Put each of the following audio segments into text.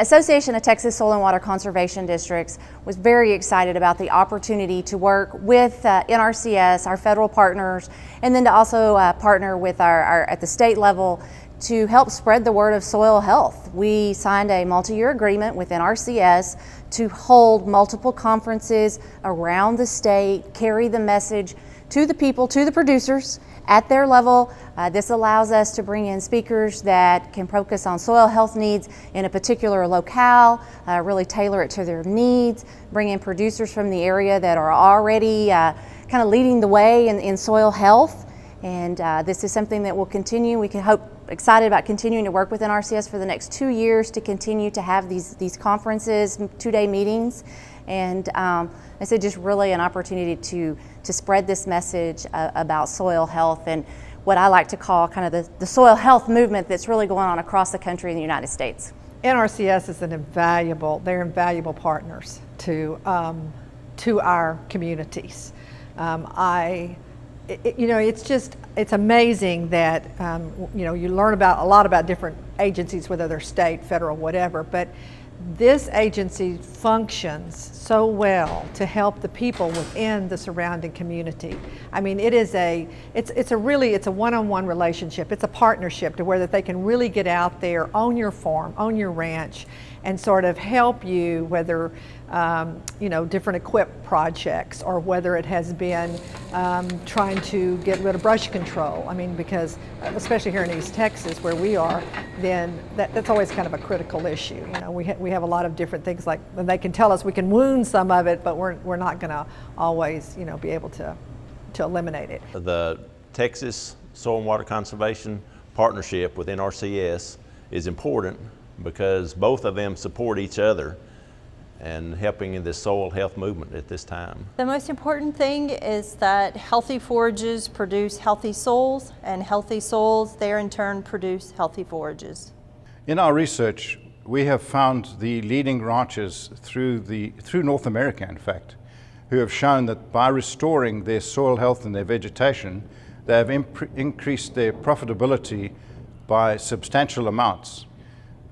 Association of Texas Soil and Water Conservation Districts was very excited about the opportunity to work with NRCS, our federal partners, and then to also partner with our at the state level to help spread the word of soil health. We signed a multi-year agreement with NRCS to hold multiple conferences around the state, carry the message to the people, to the producers at their level. This allows us to bring in speakers that can focus on soil health needs in a particular locale, really tailor it to their needs, bring in producers from the area that are already kind of leading the way in soil health. And this is something that will continue. We can excited about continuing to work with NRCS for the next 2 years to continue to have these conferences, 2-day meetings. And I said just really an opportunity to spread this message about soil health and what I like to call kind of the soil health movement that's really going on across the country in the United States. NRCS is they're invaluable partners to our communities. It's amazing that you learn a lot about different agencies, whether they're state, federal, whatever, but this agency functions so well to help the people within the surrounding community. I mean, it's a one-on-one relationship. It's a partnership to where that they can really get out there on your farm, on your ranch, and sort of help you, whether different equip projects, or whether it has been trying to get rid of brush control. I mean, because especially here in East Texas where we are, then that's always kind of a critical issue. We have a lot of different things, like they can tell us we can wound some of it, but we're not going to always be able to eliminate it. The Texas Soil and Water Conservation Partnership with NRCS is important because both of them support each other and helping in this soil health movement at this time. The most important thing is that healthy forages produce healthy soils, and healthy soils there in turn produce healthy forages. In our research, we have found the leading ranchers through North America, in fact, who have shown that by restoring their soil health and their vegetation, they have increased their profitability by substantial amounts.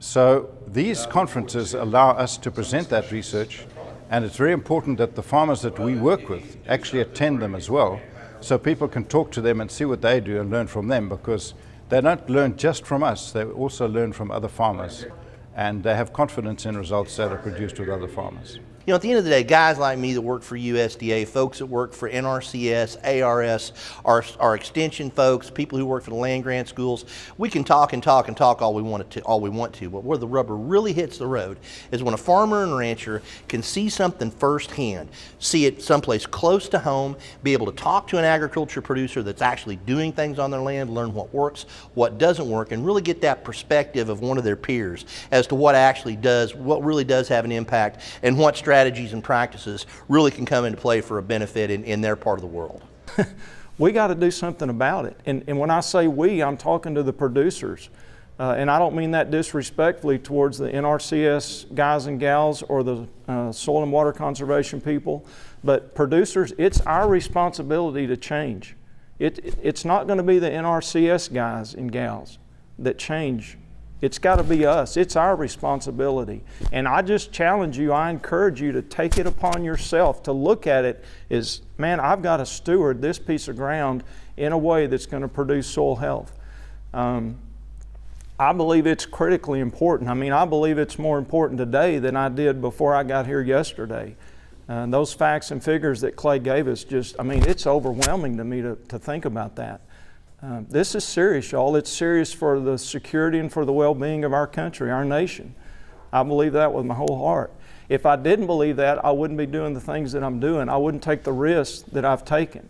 So these conferences allow us to present that research, and it's very important that the farmers that we work with actually attend them as well, so people can talk to them and see what they do and learn from them, because they don't learn just from us, they also learn from other farmers, and they have confidence in results that are produced with other farmers. At the end of the day, guys like me that work for USDA, folks that work for NRCS, ARS, our extension folks, people who work for the land grant schools, we can talk and talk and talk all we want to, but where the rubber really hits the road is when a farmer and rancher can see something firsthand, see it someplace close to home, be able to talk to an agriculture producer that's actually doing things on their land, learn what works, what doesn't work, and really get that perspective of one of their peers as to what really does have an impact, and what strategies and practices really can come into play for a benefit in their part of the world. We got to do something about it. And when I say we, I'm talking to the producers. And I don't mean that disrespectfully towards the NRCS guys and gals or the soil and water conservation people, but producers, it's our responsibility to change. It's not going to be the NRCS guys and gals that change. It's got to be us. It's our responsibility. And I just challenge you, I encourage you to take it upon yourself to look at it as, man, I've got to steward this piece of ground in a way that's going to produce soil health. I believe it's critically important. I mean, I believe it's more important today than I did before I got here yesterday. Those facts and figures that Clay gave us it's overwhelming to me to think about that. This is serious, y'all. It's serious for the security and for the well-being of our country, our nation. I believe that with my whole heart. If I didn't believe that, I wouldn't be doing the things that I'm doing. I wouldn't take the risks that I've taken.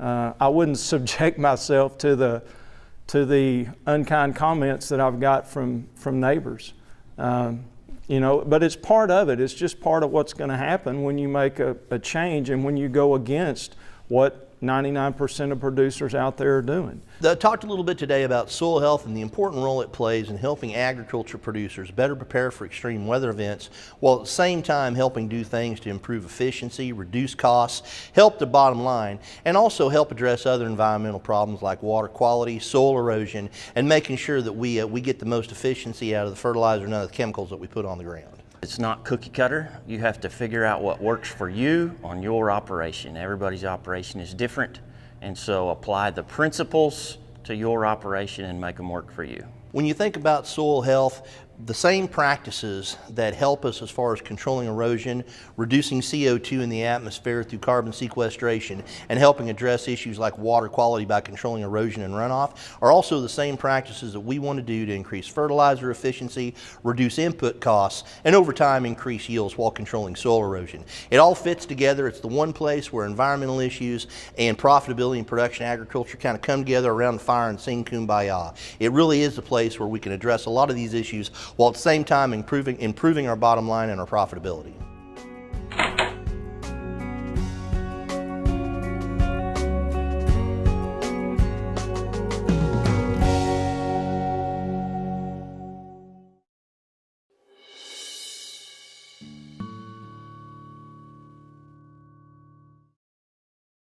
I wouldn't subject myself to the unkind comments that I've got from neighbors. But it's part of it. It's just part of what's going to happen when you make a change and when you go against what 99% of producers out there are doing. I talked a little bit today about soil health and the important role it plays in helping agriculture producers better prepare for extreme weather events, while at the same time helping do things to improve efficiency, reduce costs, help the bottom line, and also help address other environmental problems like water quality, soil erosion, and making sure that we get the most efficiency out of the fertilizer and other chemicals that we put on the ground. It's not cookie cutter. You have to figure out what works for you on your operation. Everybody's operation is different, and so apply the principles to your operation and make them work for you. When you think about soil health, the same practices that help us as far as controlling erosion, reducing CO2 in the atmosphere through carbon sequestration, and helping address issues like water quality by controlling erosion and runoff are also the same practices that we want to do to increase fertilizer efficiency, reduce input costs, and over time increase yields while controlling soil erosion. It all fits together. It's the one place where environmental issues and profitability in production agriculture kind of come together around the fire and sing kumbaya. It really is the place where we can address a lot of these issues while at the same time improving our bottom line and our profitability.